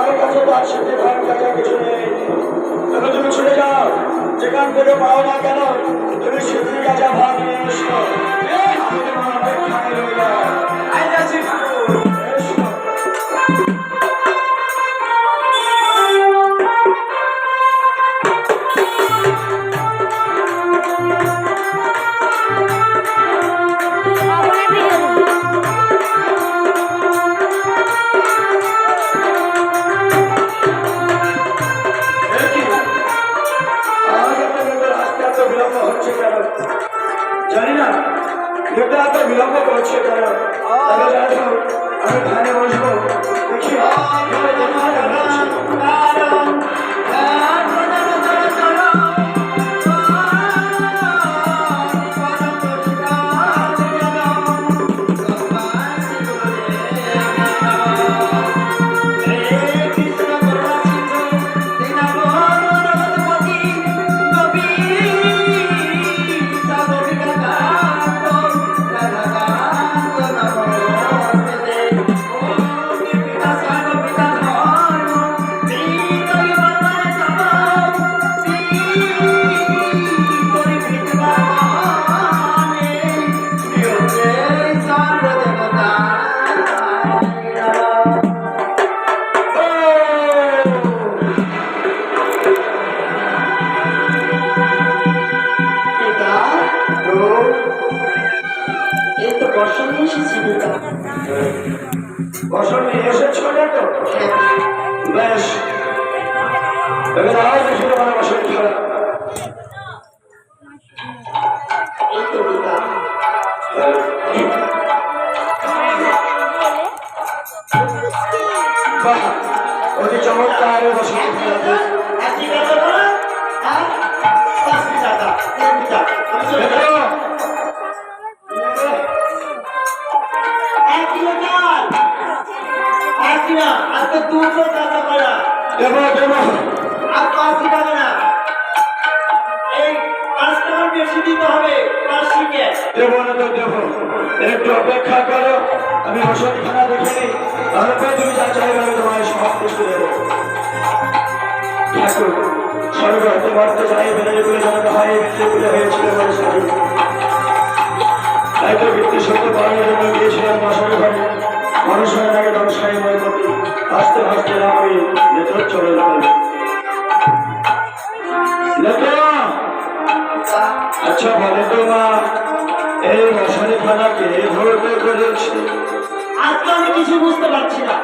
আমার কাছে তার সাথে ভাগ কাজা কিছু নেই। তবে তুমি ছুটে যাও, যেখান থেকে পাও না কেন তুমি সেদিন কাজা ভাগ নিয়ে এসো। আমি তোমার অপেক্ষায় রইলাম। এসো। জানি না এটা এত বিলম্ব করছে কেন। আমি ধানে বসবো দেখি বসন নিয়ে এসেছ না তো? বেশ, তবে আজ শুরু আমার বসন খেলা। বাহ, অতি চমৎকার বসন খেলাতে একটু অপেক্ষা করো, আমি বসতি খানা দেখে নিই, তারপরে তুমি যা চাইবে আমি তোমায় সব কিছু দেবো। ঠাকুর স্বর্গ হতে মরতে যাই বেড়ে বলে জানাতে হয়, বেড়ে বলে হয়েছিল বলে তাই তো বৃত্তি সত্য পাওয়ার জন্য গিয়েছিলাম বসর ঘরে। মানুষের আগে দংশাই ময় করি হাসতে হাসতে আমি ভেতর চলে গেলাম। আচ্ছা বলে তো মা, এই মশারি খানাকে ধরতে করেছে? আজকে আমি কিছু বুঝতে পারছি না।